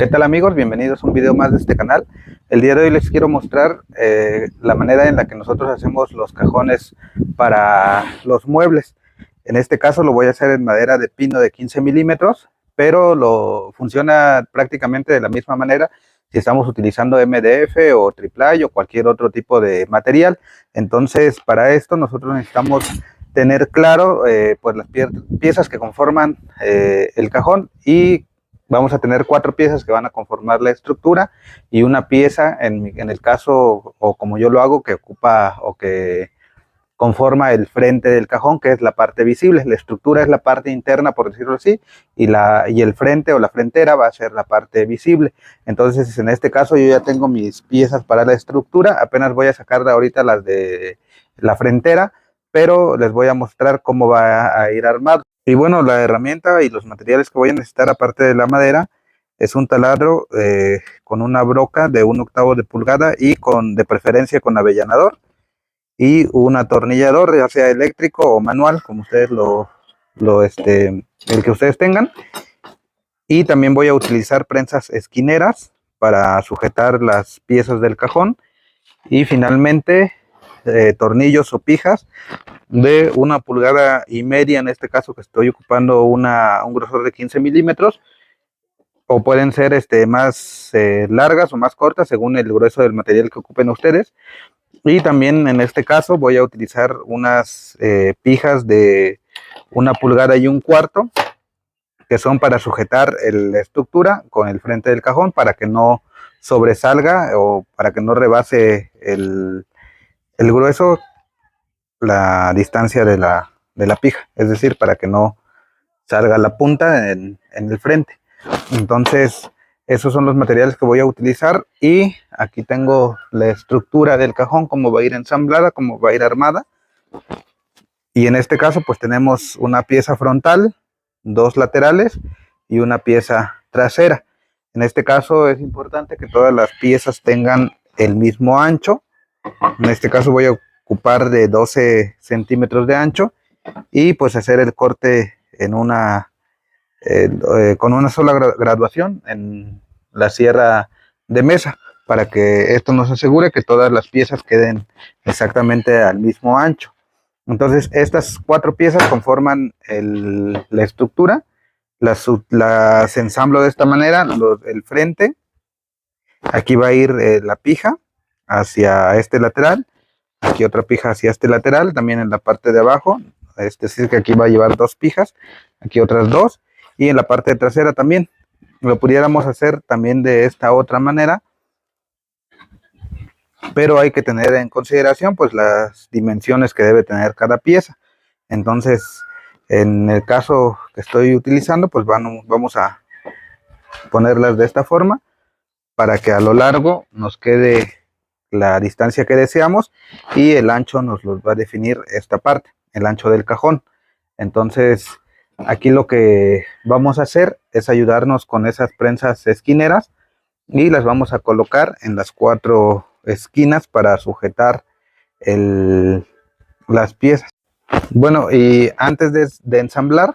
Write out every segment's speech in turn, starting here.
¿Qué tal amigos? Bienvenidos a un video más de este canal. El día de hoy les quiero mostrar la manera en la que nosotros hacemos los cajones para los muebles. En este caso lo voy a hacer en madera de pino de 15 milímetros, pero funciona prácticamente de la misma manera si estamos utilizando MDF o triplay o cualquier otro tipo de material. Entonces para esto nosotros necesitamos tener claro pues las piezas que conforman el cajón, y vamos a tener 4 piezas que van a conformar la estructura y una pieza, en el caso, o como yo lo hago, que ocupa o que conforma el frente del cajón, que es la parte visible. La estructura es la parte interna, por decirlo así, y el frente o la frentera va a ser la parte visible. Entonces, en este caso, yo ya tengo mis piezas para la estructura. Apenas voy a sacar ahorita las de la frentera, pero les voy a mostrar cómo va a ir armado. Y bueno, la herramienta y los materiales que voy a necesitar, aparte de la madera, es un taladro con una broca de 1/8 de pulgada y de preferencia con avellanador, y un atornillador, ya sea eléctrico o manual, como ustedes el que ustedes tengan. Y también voy a utilizar prensas esquineras para sujetar las piezas del cajón. Y finalmente tornillos o pijas de 1,5 pulgadas, en este caso que estoy ocupando un grosor de 15 milímetros, o pueden ser más largas o más cortas según el grueso del material que ocupen ustedes. Y también en este caso voy a utilizar unas pijas de 1,25 pulgadas, que son para sujetar la estructura con el frente del cajón, para que no sobresalga o para que no rebase el grueso la distancia de la pija, es decir, para que no salga la punta en el frente. Entonces esos son los materiales que voy a utilizar, y aquí tengo la estructura del cajón, cómo va a ir ensamblada, cómo va a ir armada. Y en este caso pues tenemos una pieza frontal, 2 laterales y una pieza trasera. En este caso es importante que todas las piezas tengan el mismo ancho. En este caso voy a ocupar de 12 centímetros de ancho, y pues hacer el corte con una sola graduación en la sierra de mesa, para que esto nos asegure que todas las piezas queden exactamente al mismo ancho. Entonces estas 4 piezas conforman la estructura. Las ensamblo de esta manera. El frente, aquí va a ir la pija hacia este lateral, aquí otra pija hacia este lateral, también en la parte de abajo, es decir que aquí va a llevar 2 pijas, aquí otras 2, y en la parte trasera también. Lo pudiéramos hacer también de esta otra manera, pero hay que tener en consideración pues las dimensiones que debe tener cada pieza. Entonces en el caso que estoy utilizando, pues vamos a ponerlas de esta forma, para que a lo largo nos quede la distancia que deseamos, y el ancho nos lo va a definir esta parte, el ancho del cajón. Entonces aquí lo que vamos a hacer es ayudarnos con esas prensas esquineras, y las vamos a colocar en las 4 esquinas para sujetar las piezas. Bueno, y antes de ensamblar,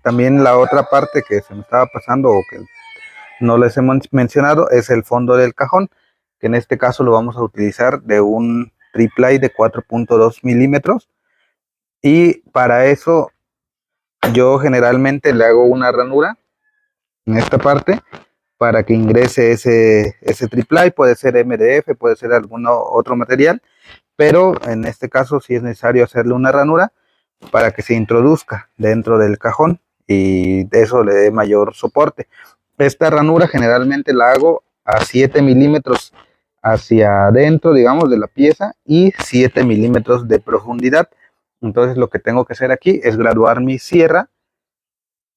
también la otra parte que se me estaba pasando o que no les he mencionado es el fondo del cajón, que en este caso lo vamos a utilizar de un triplay de 4.2 milímetros. Y para eso yo generalmente le hago una ranura en esta parte para que ingrese ese triplay. Puede ser MDF, puede ser algún otro material, pero en este caso sí es necesario hacerle una ranura para que se introduzca dentro del cajón y eso le dé mayor soporte. Esta ranura generalmente la hago a 7 milímetros hacia adentro, digamos, de la pieza, y 7 milímetros de profundidad. Entonces lo que tengo que hacer aquí es graduar mi sierra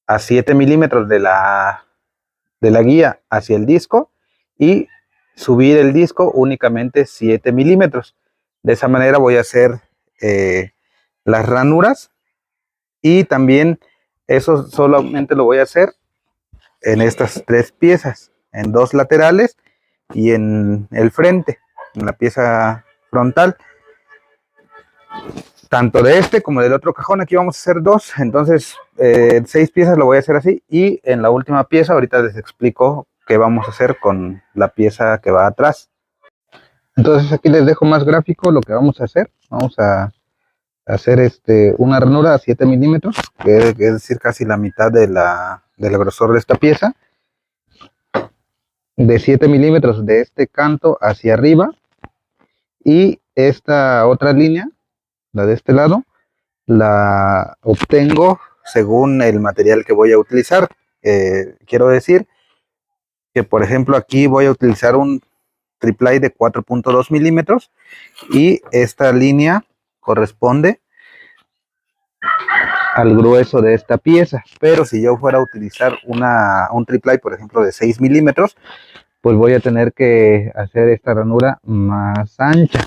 a 7 milímetros de la guía hacia el disco, y subir el disco únicamente 7 milímetros. De esa manera voy a hacer las ranuras, y también eso solamente lo voy a hacer en estas 3 piezas, en 2 laterales y en el frente, en la pieza frontal, tanto de este como del otro cajón. Aquí vamos a hacer 2, entonces 6 piezas lo voy a hacer así, y en la última pieza ahorita les explico qué vamos a hacer con la pieza que va atrás. Entonces aquí les dejo más gráfico lo que vamos a hacer. Vamos a hacer una ranura a 7 milímetros, que es decir, casi la mitad del grosor de esta pieza, de 7 milímetros de este canto hacia arriba, y esta otra línea, la de este lado, la obtengo según el material que voy a utilizar. Quiero decir que, por ejemplo, aquí voy a utilizar un triplay de 4.2 milímetros y esta línea corresponde al grueso de esta pieza. Pero si yo fuera a utilizar un triplay, por ejemplo, de 6 milímetros, pues voy a tener que hacer esta ranura más ancha.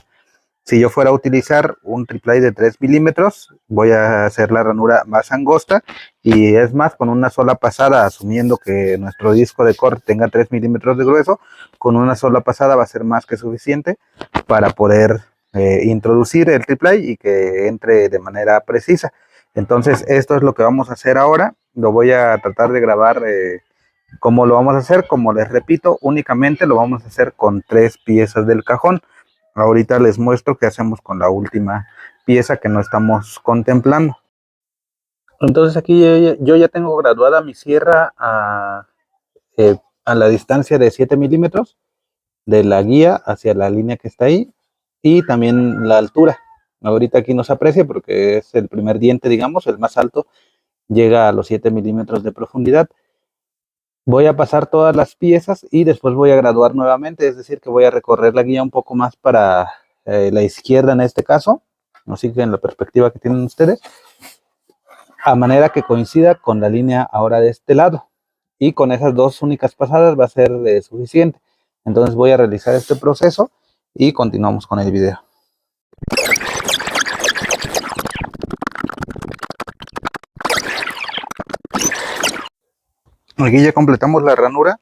Si yo fuera a utilizar un triplay de 3 milímetros, voy a hacer la ranura más angosta, y es más, con una sola pasada, asumiendo que nuestro disco de corte tenga 3 milímetros de grueso, con una sola pasada va a ser más que suficiente para poder introducir el triplay y que entre de manera precisa. Entonces esto es lo que vamos a hacer ahora. Lo voy a tratar de grabar cómo lo vamos a hacer. Como les repito, únicamente lo vamos a hacer con 3 piezas del cajón. Ahorita les muestro qué hacemos con la última pieza que no estamos contemplando. Entonces aquí yo ya tengo graduada mi sierra a la distancia de 7 milímetros de la guía hacia la línea que está ahí, y también la altura. Ahorita aquí no se aprecia porque es el primer diente, digamos, el más alto, llega a los 7 milímetros de profundidad. Voy a pasar todas las piezas y después voy a graduar nuevamente, es decir, que voy a recorrer la guía un poco más para la izquierda en este caso, así que en la perspectiva que tienen ustedes, a manera que coincida con la línea ahora de este lado. Y con esas 2 únicas pasadas va a ser suficiente. Entonces voy a realizar este proceso y continuamos con el video. Aquí ya completamos la ranura.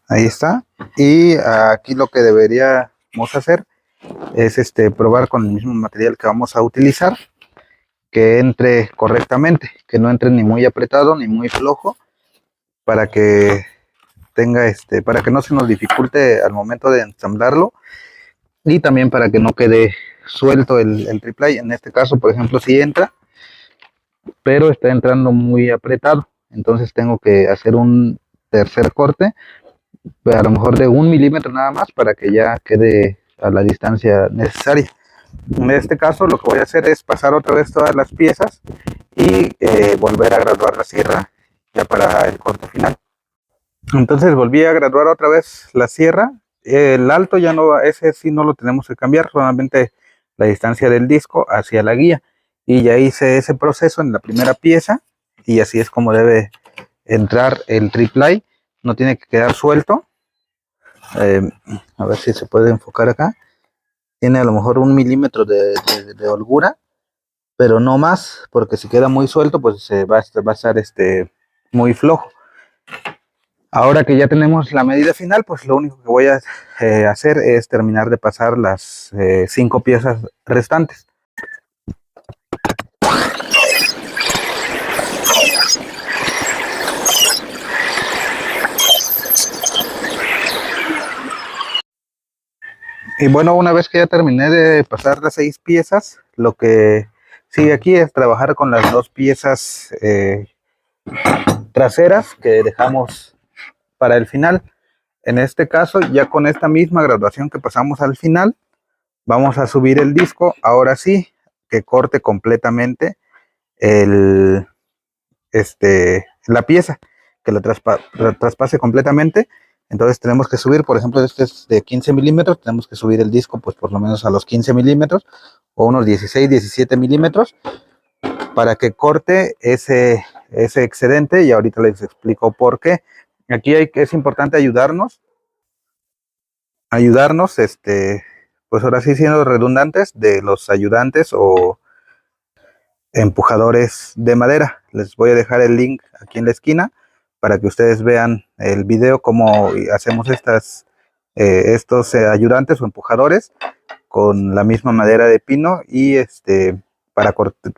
Ahí está. Y aquí lo que deberíamos hacer es probar con el mismo material que vamos a utilizar, que entre correctamente, que no entre ni muy apretado ni muy flojo, para que tenga para que no se nos dificulte al momento de ensamblarlo, y también para que no quede suelto el triplay. En este caso, por ejemplo, si entra, pero está entrando muy apretado, entonces tengo que hacer un tercer corte, a lo mejor de 1 milímetro nada más, para que ya quede a la distancia necesaria. En este caso lo que voy a hacer es pasar otra vez todas las piezas y volver a graduar la sierra ya para el corte final. Entonces volví a graduar otra vez la sierra. El alto ya no, ese sí no lo tenemos que cambiar, solamente la distancia del disco hacia la guía. Y ya hice ese proceso en la primera pieza, y así es como debe entrar el triplay. No tiene que quedar suelto. A ver si se puede enfocar acá. Tiene a lo mejor 1 milímetro de holgura, pero no más, porque si queda muy suelto, pues va a estar muy flojo. Ahora que ya tenemos la medida final, pues lo único que voy a hacer es terminar de pasar las 5 piezas restantes. Y bueno, una vez que ya terminé de pasar las 6 piezas, lo que sigue aquí es trabajar con las 2 piezas traseras que dejamos para el final. En este caso, ya con esta misma graduación que pasamos al final, vamos a subir el disco. Ahora sí, que corte completamente la pieza, que la traspase completamente. Entonces tenemos que subir, por ejemplo, este es de 15 milímetros, tenemos que subir el disco pues por lo menos a los 15 milímetros o unos 16, 17 milímetros, para que corte ese excedente, y ahorita les explico por qué. Aquí es importante ayudarnos, pues ahora sí, siendo redundantes, de los ayudantes o empujadores de madera. Les voy a dejar el link aquí en la esquina para que ustedes vean el video cómo hacemos estos ayudantes o empujadores con la misma madera de pino, y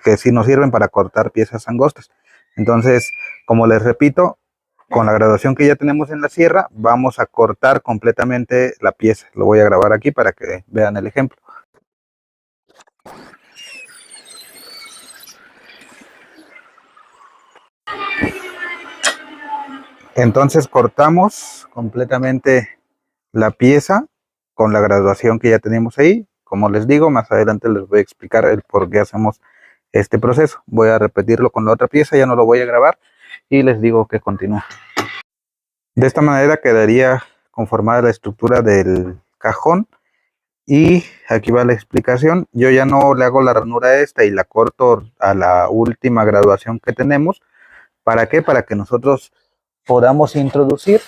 que sí nos sirven para cortar piezas angostas. Entonces, como les repito, con la graduación que ya tenemos en la sierra, vamos a cortar completamente la pieza. Lo voy a grabar aquí para que vean el ejemplo. Entonces cortamos completamente la pieza con la graduación que ya tenemos ahí. Como les digo, más adelante les voy a explicar el por qué hacemos este proceso. Voy a repetirlo con la otra pieza, ya no lo voy a grabar y les digo que continúe. De esta manera quedaría conformada la estructura del cajón y aquí va la explicación. Yo ya no le hago la ranura a esta y la corto a la última graduación que tenemos. ¿Para qué? Para que nosotros podamos introducir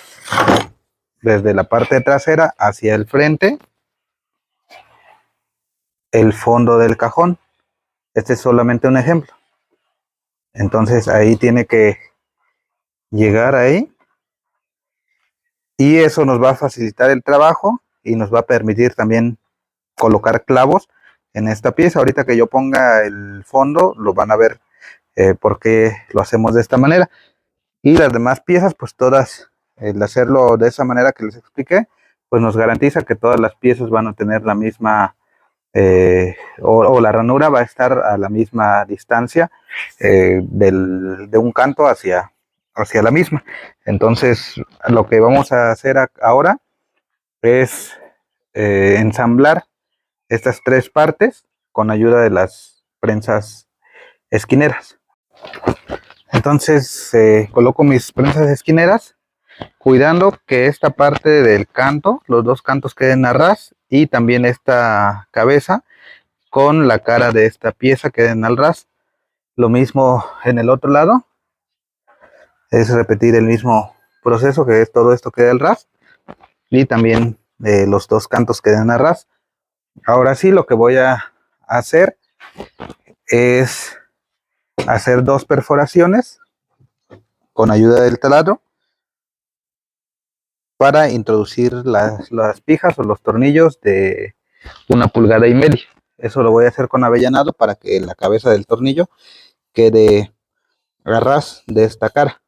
desde la parte trasera hacia el frente el fondo del cajón. Este es solamente un ejemplo. Entonces ahí tiene que llegar ahí y eso nos va a facilitar el trabajo y nos va a permitir también colocar clavos en esta pieza. Ahorita que yo ponga el fondo lo van a ver por qué lo hacemos de esta manera. Y las demás piezas, pues todas, el hacerlo de esa manera que les expliqué, pues nos garantiza que todas las piezas van a tener la misma, o la ranura va a estar a la misma distancia de un canto hacia la misma. Entonces, lo que vamos a hacer ahora es ensamblar estas tres partes con ayuda de las prensas esquineras. Entonces coloco mis prensas esquineras, cuidando que esta parte del canto, los dos cantos queden a ras y también esta cabeza con la cara de esta pieza queden al ras. Lo mismo en el otro lado, es repetir el mismo proceso, que es todo esto quede al ras y también los dos cantos queden a ras. Ahora sí, lo que voy a hacer es hacer dos perforaciones con ayuda del taladro para introducir las pijas o los tornillos de 1,5 pulgadas. Eso lo voy a hacer con avellanado para que la cabeza del tornillo quede a ras de esta cara.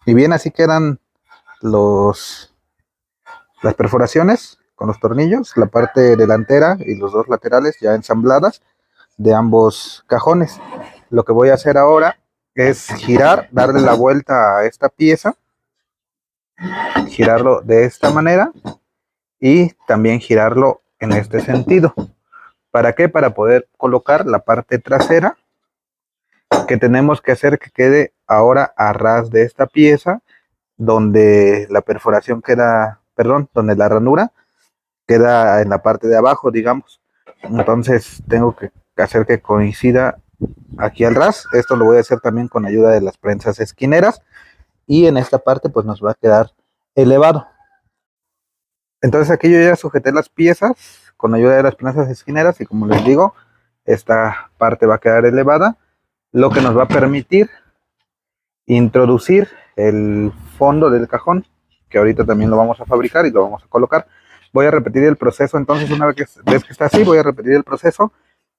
Y bien, así quedan las perforaciones con los tornillos, la parte delantera y los dos laterales ya ensambladas de ambos cajones. Lo que voy a hacer ahora es girar, darle la vuelta a esta pieza, girarlo de esta manera y también girarlo en este sentido. ¿Para qué? Para poder colocar la parte trasera, que tenemos que hacer que quede ahora a ras de esta pieza, donde la perforación queda, perdón, donde la ranura queda en la parte de abajo, digamos. Entonces tengo que hacer que coincida aquí al ras. Esto lo voy a hacer también con ayuda de las prensas esquineras y en esta parte pues nos va a quedar elevado. Entonces aquí yo ya sujeté las piezas con ayuda de las prensas esquineras y como les digo, esta parte va a quedar elevada, lo que nos va a permitir introducir el fondo del cajón, que ahorita también lo vamos a fabricar y lo vamos a colocar. Voy a repetir el proceso, entonces una vez que está así, voy a repetir el proceso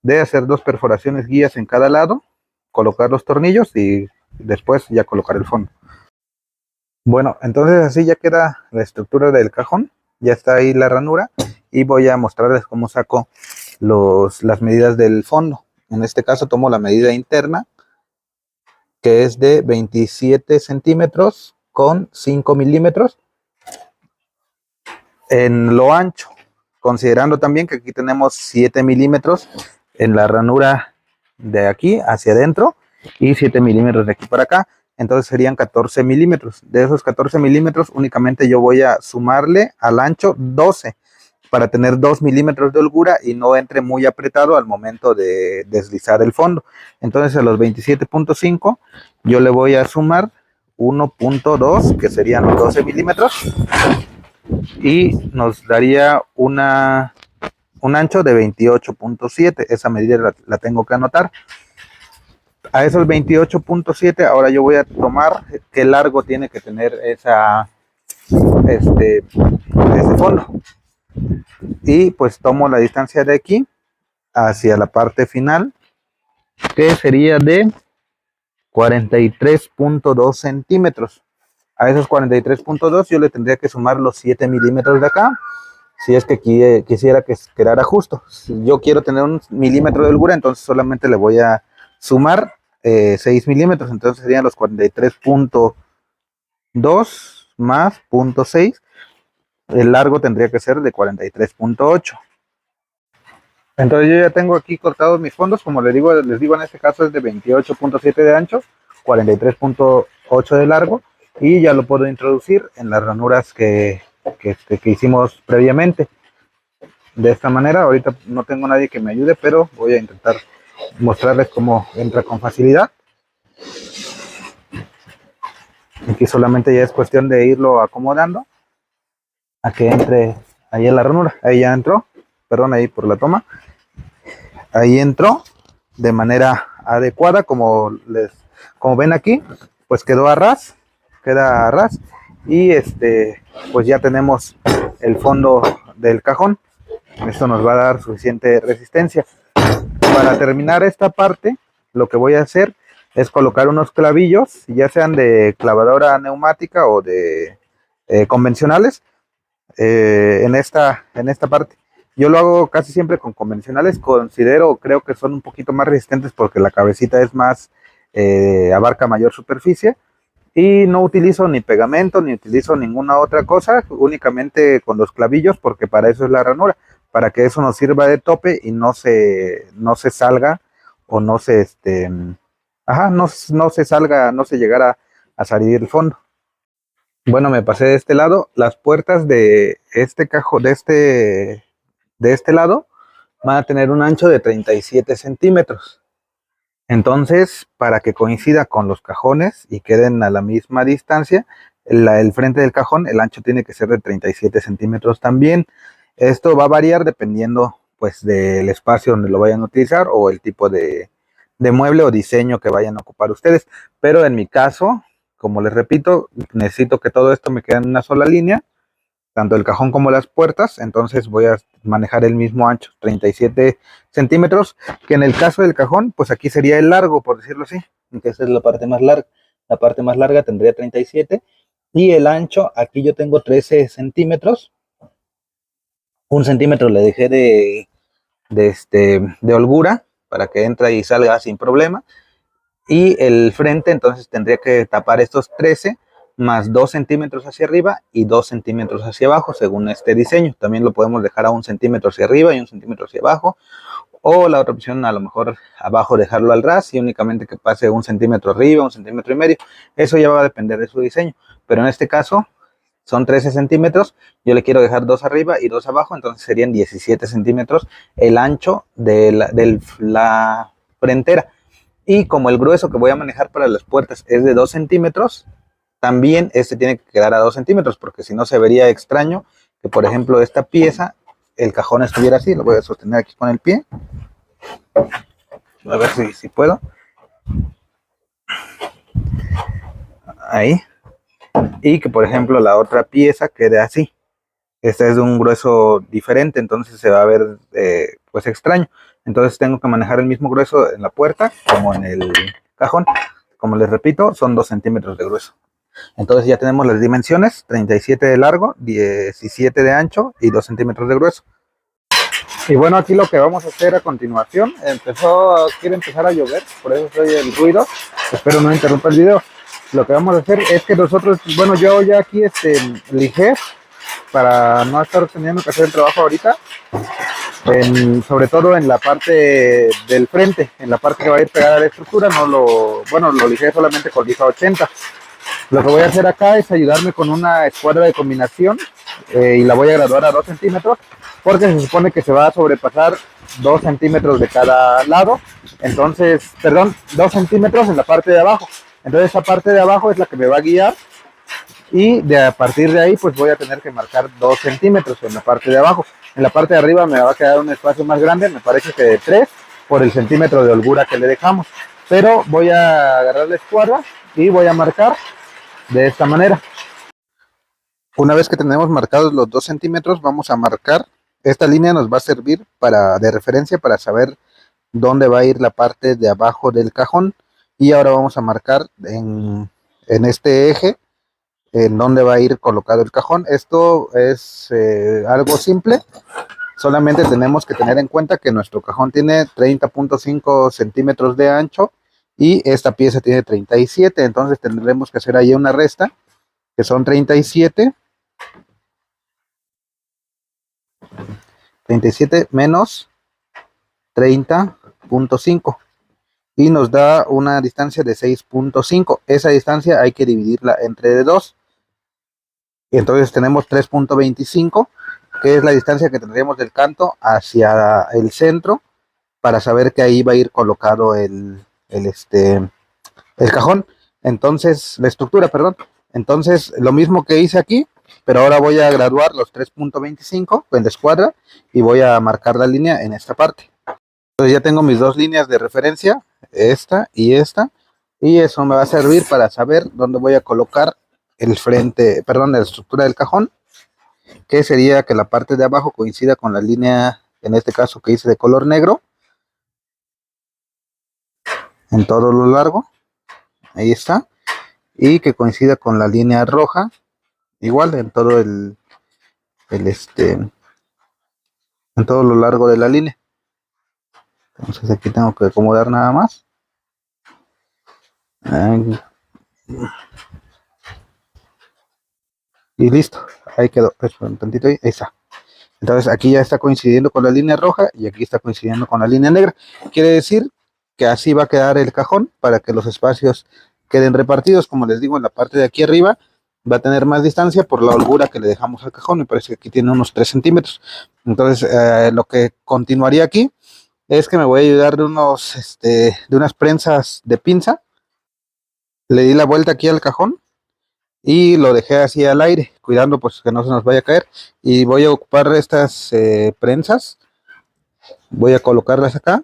de hacer dos perforaciones guías en cada lado, colocar los tornillos y después ya colocar el fondo. Bueno, entonces así ya queda la estructura del cajón, ya está ahí la ranura y voy a mostrarles cómo saco las medidas del fondo. En este caso tomo la medida interna, que es de 27 centímetros con 5 milímetros en lo ancho, considerando también que aquí tenemos 7 milímetros en la ranura de aquí hacia adentro y 7 milímetros de aquí para acá. Entonces serían 14 milímetros. De esos 14 milímetros únicamente yo voy a sumarle al ancho 12 para tener 2 milímetros de holgura y no entre muy apretado al momento de deslizar el fondo. Entonces a los 27.5 yo le voy a sumar 1.2, que serían los 12 milímetros, y nos daría un ancho de 28.7. Esa medida la tengo que anotar. A esos 28.7 ahora yo voy a tomar qué largo tiene que tener ese fondo. Y pues tomo la distancia de aquí hacia la parte final, que sería de 43.2 centímetros. A esos 43.2 yo le tendría que sumar los 7 milímetros de acá, si es que quisiera que quedara justo. Si yo quiero tener 1 milímetro de holgura, entonces solamente le voy a sumar 6 milímetros, entonces serían los 43.2 más 0.6. El largo tendría que ser de 43.8. Entonces yo ya tengo aquí cortados mis fondos, como les digo en este caso es de 28.7 de ancho, 43.8 de largo, y ya lo puedo introducir en las ranuras que hicimos previamente. De esta manera, ahorita no tengo nadie que me ayude, pero voy a intentar mostrarles cómo entra con facilidad. Aquí solamente ya es cuestión de irlo acomodando a que entre ahí en la ranura. Ahí ya entró, perdón ahí por la toma. Ahí entró de manera adecuada, como ven aquí, pues queda a ras, y pues ya tenemos el fondo del cajón. Esto nos va a dar suficiente resistencia. Para terminar esta parte, lo que voy a hacer es colocar unos clavillos, ya sean de clavadora neumática o de convencionales, en esta parte. Yo lo hago casi siempre con convencionales, creo que son un poquito más resistentes porque la cabecita es más, abarca mayor superficie, y no utilizo ni pegamento, ni utilizo ninguna otra cosa, únicamente con los clavillos, porque para eso es la ranura, para que eso nos sirva de tope y no se salga, o no se, no se salga, no se llegara a salir el fondo. Bueno, me pasé de este lado. Las puertas de este cajón, de este lado, van a tener un ancho de 37 centímetros. Entonces, para que coincida con los cajones y queden a la misma distancia, el frente del cajón, el ancho tiene que ser de 37 centímetros también. Esto va a variar dependiendo, pues, del espacio donde lo vayan a utilizar o el tipo de mueble o diseño que vayan a ocupar ustedes. Pero en mi caso, como les repito, necesito que todo esto me quede en una sola línea, tanto el cajón como las puertas. Entonces voy a manejar el mismo ancho, 37 centímetros, que en el caso del cajón, pues aquí sería el largo, por decirlo así, que esa es la parte más larga. La parte más larga tendría 37, y el ancho, aquí yo tengo 13 centímetros. 1 centímetro le dejé de holgura para que entre y salga sin problema. Y el frente, entonces tendría que tapar estos 13 más 2 centímetros hacia arriba y 2 centímetros hacia abajo, según este diseño. También lo podemos dejar a 1 centímetro hacia arriba y 1 centímetro hacia abajo, o la otra opción, a lo mejor abajo dejarlo al ras y únicamente que pase 1 centímetro arriba, 1,5 centímetros. Eso ya va a depender de su diseño, pero en este caso son 13 centímetros, yo le quiero dejar 2 arriba y 2 abajo, entonces serían 17 centímetros el ancho de la frentera. Y como el grueso que voy a manejar para las puertas es de 2 centímetros, también tiene que quedar a 2 centímetros, porque si no se vería extraño que, por ejemplo, esta pieza, el cajón estuviera así. Lo voy a sostener aquí con el pie. A ver si puedo. Ahí. Y que, por ejemplo, la otra pieza quede así. Esta es de un grueso diferente, entonces se va a ver pues extraño. Entonces tengo que manejar el mismo grueso en la puerta como en el cajón. Como les repito, son 2 centímetros de grueso. Entonces ya tenemos las dimensiones: 37 de largo, 17 de ancho y 2 centímetros de grueso. Y bueno, aquí lo que vamos a hacer a continuación, quiere empezar a llover, por eso oye el ruido. Espero no interrumpa el video. Lo que vamos a hacer es que nosotros, bueno, yo ya aquí lijé, para no estar teniendo que hacer el trabajo ahorita, sobre todo en la parte del frente, en la parte que va a ir pegada a la estructura. Lo lijé solamente con lija 80. Lo que voy a hacer acá es ayudarme con una escuadra de combinación, y la voy a graduar a 2 centímetros, porque se supone que se va a sobrepasar 2 centímetros de cada lado. Entonces, perdón, 2 centímetros en la parte de abajo. Entonces esa parte de abajo es la que me va a guiar, y a partir de ahí pues voy a tener que marcar 2 centímetros en la parte de abajo. En la parte de arriba me va a quedar un espacio más grande, me parece que de 3, por el centímetro de holgura que le dejamos. Pero voy a agarrar la escuadra y voy a marcar de esta manera. Una vez que tenemos marcados los 2 centímetros, vamos a marcar. Esta línea nos va a servir de referencia para saber dónde va a ir la parte de abajo del cajón. y ahora vamos a marcar en este eje en dónde va a ir colocado el cajón. Esto es algo simple. Solamente tenemos que tener en cuenta que nuestro cajón tiene 30.5 centímetros de ancho y esta pieza tiene 37, entonces tendremos que hacer ahí una resta, que son 37 menos 30.5 y nos da una distancia de 6.5. Esa distancia hay que dividirla entre 2. Entonces tenemos 3.25, que es la distancia que tendríamos del canto hacia el centro para saber que ahí va a ir colocado el cajón. Entonces, la estructura, perdón. Entonces, lo mismo que hice aquí, pero ahora voy a graduar los 3.25 en la escuadra y voy a marcar la línea en esta parte. Entonces ya tengo mis dos líneas de referencia, esta, y eso me va a servir para saber dónde voy a colocar el frente, perdón, la estructura del cajón, que sería que la parte de abajo coincida con la línea, en este caso que hice de color negro, en todo lo largo, ahí está, y que coincida con la línea roja, igual en todo en todo lo largo de la línea. Entonces aquí tengo que acomodar nada más. Y listo, ahí quedó. Un tantito ahí está. Entonces aquí ya está coincidiendo con la línea roja y aquí está coincidiendo con la línea negra. Quiere decir que así va a quedar el cajón para que los espacios queden repartidos. Como les digo, en la parte de aquí arriba va a tener más distancia por la holgura que le dejamos al cajón. Me parece que aquí tiene unos 3 centímetros. Entonces lo que continuaría aquí es que me voy a ayudar de unas prensas de pinza. Le di la vuelta aquí al cajón y lo dejé así al aire, cuidando pues que no se nos vaya a caer. Y voy a ocupar estas prensas, voy a colocarlas acá,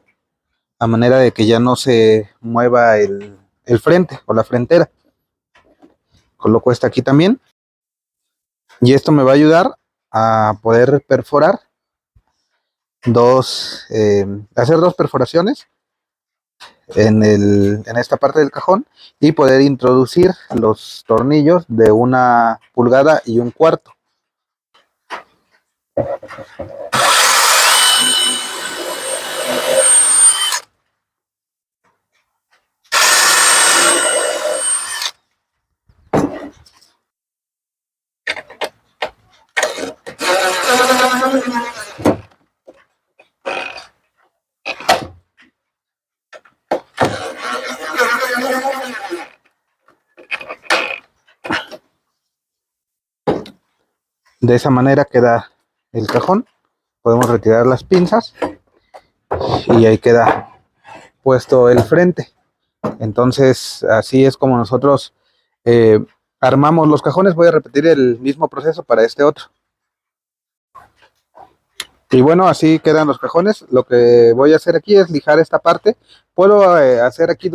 a manera de que ya no se mueva el frente o la frentera. Coloco esta aquí también, y esto me va a ayudar a poder perforar hacer dos perforaciones en esta parte del cajón y poder introducir los tornillos de 1,25 pulgadas. De esa manera queda el cajón. Podemos retirar las pinzas y ahí queda puesto el frente. Entonces así es como nosotros armamos los cajones. Voy a repetir el mismo proceso para este otro. Y bueno, así quedan los cajones. Lo que voy a hacer aquí es lijar esta parte. Puedo hacer aquí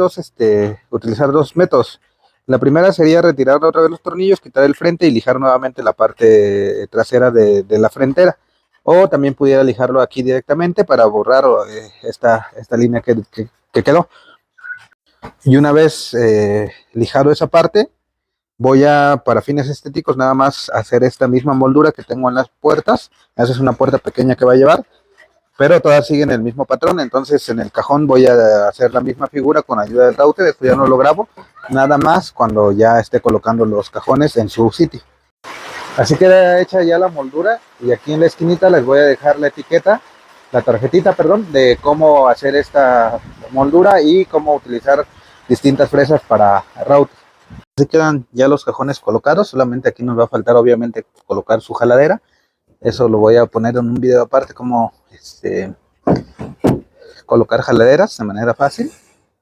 utilizar dos métodos. La primera sería retirar otra vez los tornillos, quitar el frente y lijar nuevamente la parte trasera de la frentera. O también pudiera lijarlo aquí directamente para borrar esta línea que quedó. Y una vez lijado esa parte, voy a, para fines estéticos, nada más hacer esta misma moldura que tengo en las puertas. Esa es una puerta pequeña que va a llevar, pero todas siguen el mismo patrón. Entonces en el cajón voy a hacer la misma figura con ayuda del raute. Después ya no lo grabo, nada más cuando ya esté colocando los cajones en su sitio. Así queda hecha ya la moldura, y aquí en la esquinita les voy a dejar la tarjetita, perdón, de cómo hacer esta moldura y cómo utilizar distintas fresas para raute. Así quedan ya los cajones colocados. Solamente aquí nos va a faltar obviamente colocar su jaladera. Eso lo voy a poner en un video aparte, como colocar jaladeras de manera fácil.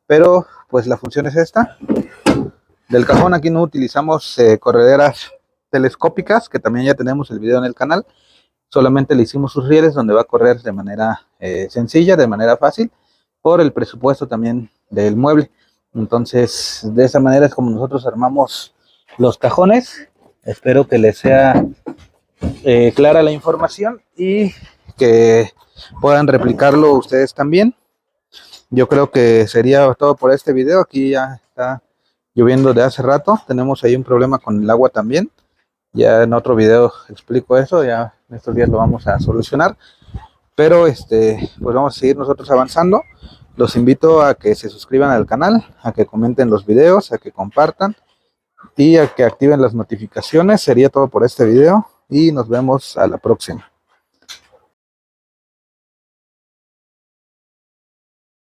Pero pues la función es esta. Del cajón aquí no utilizamos correderas telescópicas, que también ya tenemos el video en el canal. Solamente le hicimos sus rieles donde va a correr de manera sencilla, de manera fácil, por el presupuesto también del mueble. Entonces de esa manera es como nosotros armamos los cajones. Espero que les sea clara la información y que puedan replicarlo ustedes también. yo creo que sería todo por este video. Aquí ya está lloviendo de hace rato. Tenemos ahí un problema con el agua también. Ya en otro video explico eso. Ya en estos días lo vamos a solucionar. Pero pues vamos a seguir nosotros avanzando. Los invito a que se suscriban al canal, a que comenten los videos, a que compartan y a que activen las notificaciones. Sería todo por este video y nos vemos a la próxima.